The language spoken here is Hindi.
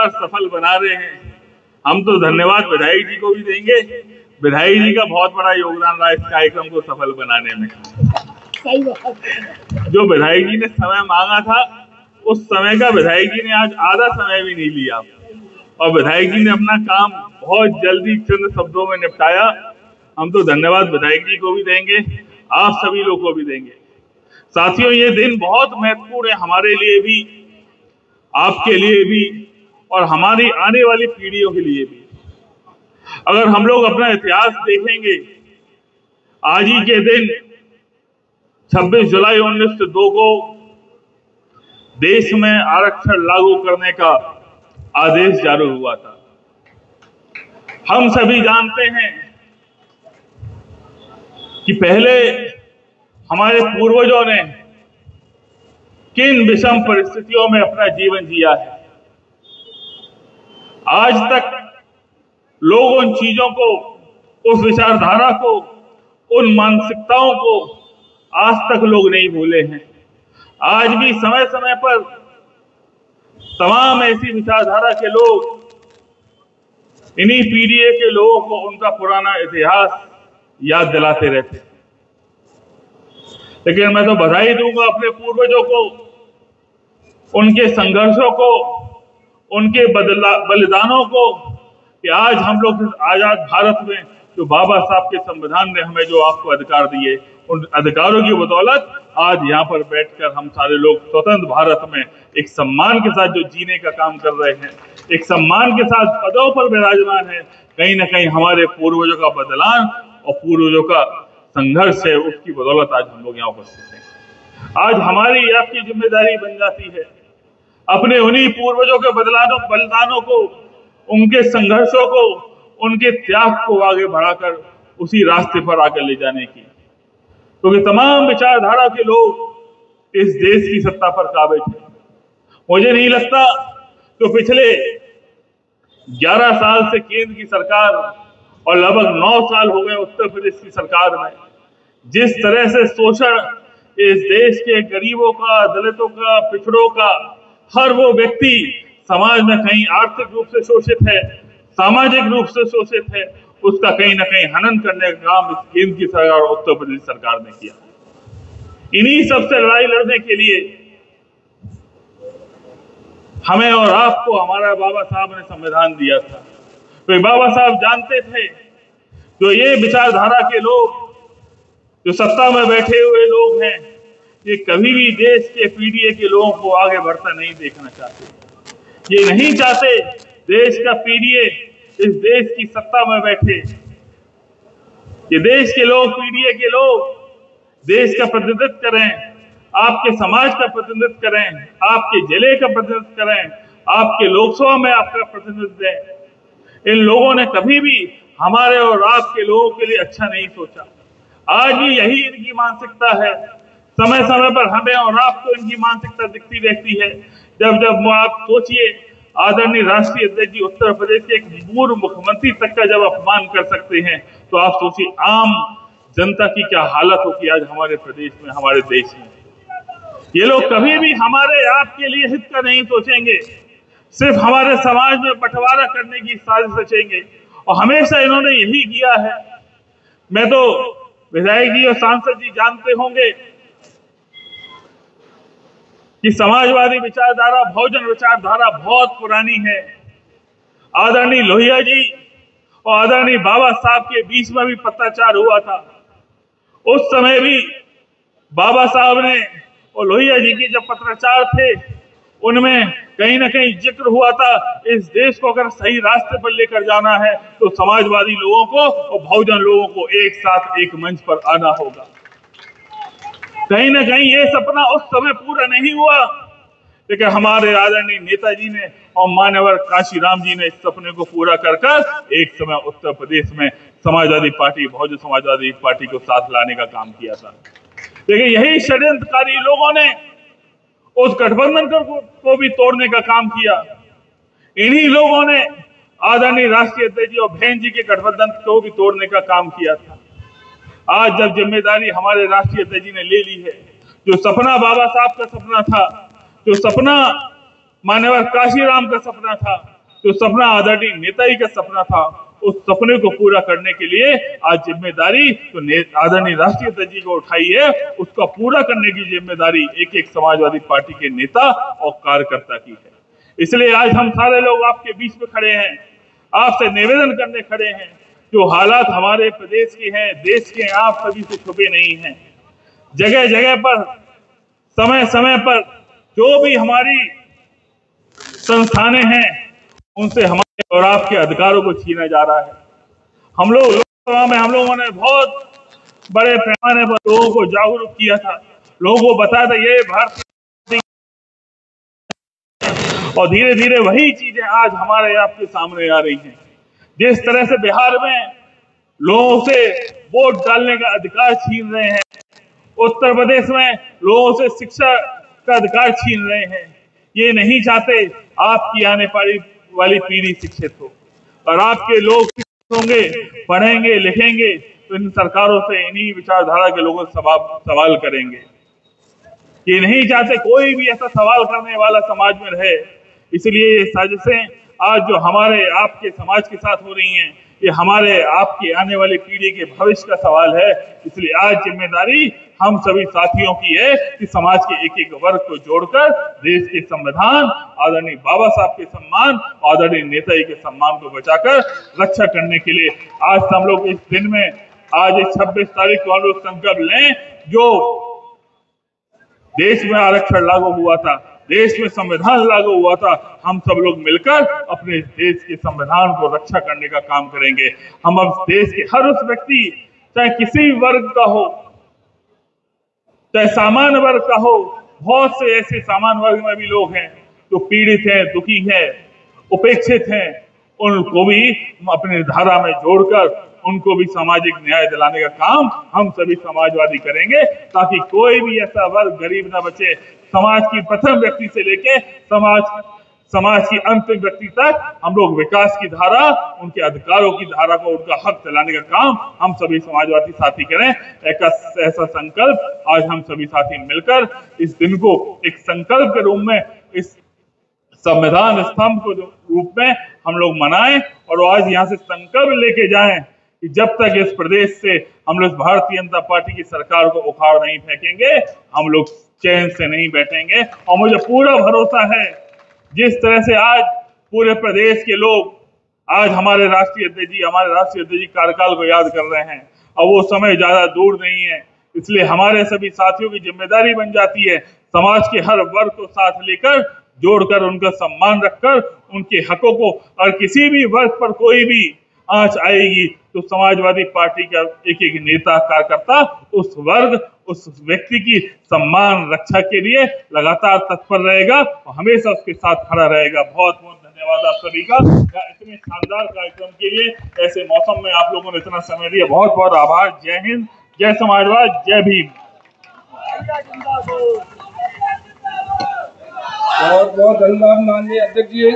लगातार सफल बना रहे हैं। हम तो धन्यवाद विधायक जी को भी देंगे, विधायक जी का बहुत बड़ा योगदान रहा इस कार्यक्रम को सफल बनाने में। जो विधायक जी ने समय मांगा था उस समय का विधायक जी ने आज आधा समय भी नहीं लिया और विधायक जी ने अपना काम बहुत जल्दी चंद शब्दों में निपटाया। हम तो धन्यवाद विधायक जी को भी देंगे, आप सभी लोग को भी देंगे। साथियों, ये दिन बहुत महत्वपूर्ण है हमारे लिए भी, आपके लिए भी और हमारी आने वाली पीढ़ियों के लिए भी। अगर हम लोग अपना इतिहास देखेंगे, आज ही के दिन 26 जुलाई 1902 को देश में आरक्षण लागू करने का आदेश जारी हुआ था। हम सभी जानते हैं कि पहले हमारे पूर्वजों ने किन विषम परिस्थितियों में अपना जीवन जिया है। आज तक लोग उन चीजों को, उस विचारधारा को, उन मानसिकताओं को आज तक लोग नहीं भूले हैं। आज भी समय समय पर तमाम ऐसी विचारधारा के लोग इन्हीं पीढ़ी के लोगों को उनका पुराना इतिहास याद दिलाते रहते हैं। लेकिन मैं तो बधाई दूंगा अपने पूर्वजों को, उनके संघर्षों को, उनके बलिदानों को कि आज हम लोग आजाद भारत में जो बाबा साहब के संविधान ने हमें जो आपको अधिकार दिए, उन अधिकारों की बदौलत आज यहाँ पर बैठकर हम सारे लोग स्वतंत्र भारत में एक सम्मान के साथ जो जीने का काम कर रहे हैं, एक सम्मान के साथ पदों पर विराजमान है। कहीं ना कहीं हमारे पूर्वजों का बलिदान और पूर्वजों का संघर्ष है, उसकी बदौलत आज हम लोग यहाँ उपस्थित हैं। आज हमारी आपकी जिम्मेदारी बन जाती है अपने उन्हीं पूर्वजों के बलिदानों को, उनके संघर्षों को, उनके त्याग को आगे बढ़ाकर उसी रास्ते पर आकर ले जाने की, क्योंकि तमाम विचारधारा के लोग इस देश की सत्ता पर काबिज हैं। मुझे नहीं लगता तो पिछले 11 साल से केंद्र की सरकार और लगभग 9 साल हो गए उत्तर प्रदेश की सरकार में जिस तरह से शोषण इस देश के गरीबों का, दलितों का, पिछड़ों का, हर वो व्यक्ति समाज में कहीं आर्थिक रूप से शोषित है, सामाजिक रूप से शोषित है, उसका कहीं ना कहीं हनन करने का काम इस केंद्र की सरकार और उत्तर प्रदेश सरकार ने किया। इन्हीं सबसे लड़ाई लड़ने के लिए हमें और आपको हमारा बाबा साहब ने संविधान दिया था। तो बाबा साहब जानते थे जो ये विचारधारा के लोग, जो सत्ता में बैठे हुए लोग हैं, ये कभी भी देश के पीढ़ी के लोगों को आगे बढ़ता नहीं देखना चाहते। ये नहीं चाहते देश का पीढ़ी इस देश की सत्ता में बैठे। ये देश के लोग, पीढ़ी के लोग देश का प्रतिनिधित्व करें, आपके समाज का प्रतिनिधित्व करें, आपके जिले का प्रतिनिधित्व करें, आपके लोकसभा में आपका प्रतिनिधित्व दें। इन लोगों ने कभी भी हमारे और आपके लोगों के लिए अच्छा नहीं सोचा। आज भी यही इनकी मानसिकता है। समय समय पर हमें और आपको इनकी मानसिकता दिखती रहती है। जब आप सोचिए, आदरणीय राष्ट्रीय अध्यक्ष जी उत्तर प्रदेश के एक पूर्व मुख्यमंत्री तक का जब अपमान कर सकते हैं, तो आप सोचिए आम जनता की क्या हालत होगी आज हमारे प्रदेश में, हमारे देश में। ये लोग कभी भी हमारे आपके लिए हित का नहीं सोचेंगे, सिर्फ हमारे समाज में बंटवारा करने की साजिश रचेंगे और हमेशा इन्होंने यही किया है। मैं तो विधायक जी और सांसद जी जानते होंगे कि समाजवादी विचारधारा, बहुजन विचारधारा बहुत पुरानी है। आदरणीय लोहिया जी और आदरणीय बाबा साहब के बीच में भी पत्राचार हुआ था। उस समय भी बाबा साहब ने और लोहिया जी के जब पत्राचार थे, उनमें कहीं ना कहीं जिक्र हुआ था, इस देश को अगर सही रास्ते पर लेकर जाना है तो समाजवादी लोगों को और बहुजन लोगों को एक साथ एक मंच पर आना होगा। कहीं ना कहीं ये सपना उस समय पूरा नहीं हुआ, लेकिन हमारे आदरणीय नेताजी ने और मान्यवर काशीराम जी ने इस सपने को पूरा कर एक समय उत्तर प्रदेश में समाजवादी पार्टी, बहुजन समाजवादी पार्टी को साथ लाने का काम किया था। लेकिन यही षड्यंत्रकारी लोगों ने उस गठबंधन को भी तोड़ने का काम किया। इन्हीं लोगों ने आदरणीय राष्ट्रीय अध्यक्ष जी और बहन जी के गठबंधन को भी तोड़ने का काम किया था। आज जब जिम्मेदारी हमारे राष्ट्रीय अध्यक्ष जी ने ले ली है, जो सपना बाबा साहब का सपना था, जो सपना मान्यवर काशीराम का सपना था, जो सपना आदरणीय नेताजी का सपना था, उस सपने को पूरा करने के लिए आज जिम्मेदारी तो आदरणीय राष्ट्रीय अध्यक्ष जी को उठाई है, उसका पूरा करने की जिम्मेदारी एक एक समाजवादी पार्टी के नेता और कार्यकर्ता की है। इसलिए आज हम सारे लोग आपके बीच में खड़े हैं, आपसे निवेदन करने खड़े हैं। जो हालात हमारे प्रदेश के हैं, देश के हैं, आप सभी से छुपे नहीं हैं। जगह जगह पर समय समय पर जो भी हमारी संस्थानें हैं, उनसे हमारे और आपके अधिकारों को छीना जा रहा है। हम लोग लोकसभा में हम लोगों ने बहुत बड़े पैमाने पर लोगों को जागरूक किया था, लोगों को बताया था ये भारतीय, और धीरे धीरे वही चीजें आज हमारे आपके सामने आ रही हैं। जिस तरह से बिहार में लोगों से वोट डालने का अधिकार छीन रहे हैं, उत्तर प्रदेश में लोगों से शिक्षा का अधिकार छीन रहे हैं, ये नहीं चाहते आपकी आने वाली पीढ़ी शिक्षित हो, और आपके लोग शिक्षित होंगे, पढ़ेंगे, लिखेंगे तो इन सरकारों से, इन्हीं विचारधारा के लोगों से सवाल करेंगे। ये नहीं चाहते कोई भी ऐसा सवाल करने वाला समाज में रहे। इसलिए ये साजिशें आज जो हमारे आपके समाज के साथ हो रही हैं, ये हमारे आपकी आने वाली पीढ़ी के भविष्य का सवाल है। इसलिए आज जिम्मेदारी हम सभी साथियों की है कि समाज के एक एक वर्ग को जोड़कर देश के संविधान, आदरणीय बाबा साहब के सम्मान, आदरणीय नेताजी के सम्मान को बचाकर रक्षा करने के लिए आज हम लोग इस दिन में, आज इस 26 तारीख को हम लोग संकल्प लें। जो देश में आरक्षण लागू हुआ था, देश में संविधान लागू हुआ था, हम सब लोग मिलकर अपने देश के संविधान को रक्षा करने का काम करेंगे। हम अब देश के हर उस व्यक्ति, चाहे किसी वर्ग का हो, चाहे सामान्य वर्ग का हो, बहुत से ऐसे सामान्य वर्ग में भी लोग हैं जो पीड़ित हैं, दुखी हैं, उपेक्षित हैं, उनको भी अपनी धारा में जोड़कर उनको भी सामाजिक न्याय दिलाने का काम हम सभी समाजवादी करेंगे, ताकि कोई भी ऐसा वर्ग गरीब ना बचे। समाज की प्रथम व्यक्ति से लेके समाज की अंतिम व्यक्ति तक हम लोग विकास की धारा, उनके अधिकारों की धारा को, उनका हक दिलाने का काम हम सभी समाजवादी साथी करें। ऐसा संकल्प आज हम सभी साथी मिलकर इस दिन को एक संकल्प के रूप में, इस संविधान स्तंभ को रूप में हम लोग मनाएं, और आज यहाँ से संकल्प लेके जाएं कि जब तक इस प्रदेश से हम लोग भारतीय जनता पार्टी की सरकार को उखाड़ नहीं फेंकेंगे, हम लोग चैन से नहीं बैठेंगे। और मुझे पूरा भरोसा है, जिस तरह से आज पूरे प्रदेश के लोग आज हमारे राष्ट्रीय अध्यक्ष जी कार्यकाल को याद कर रहे हैं, और वो समय ज्यादा दूर नहीं है। इसलिए हमारे सभी साथियों की जिम्मेदारी बन जाती है समाज के हर वर्ग को साथ लेकर, जोड़कर, उनका सम्मान रखकर, उनके हकों को, और किसी भी वर्ग पर कोई भी आंच आएगी तो समाजवादी पार्टी का एक एक नेता, कार्यकर्ता उस वर्ग, उस व्यक्ति की सम्मान रक्षा के लिए लगातार तत्पर रहेगा और हमेशा उसके साथ खड़ा रहेगा। बहुत बहुत धन्यवाद आप सभी का इतने शानदार कार्यक्रम के लिए। ऐसे मौसम में आप लोगों ने इतना समय दिया, बहुत बहुत आभार। जय हिंद, जय समाजवाद, जय भीम। बहुत बहुत धन्यवाद माननीय अध्यक्ष जी।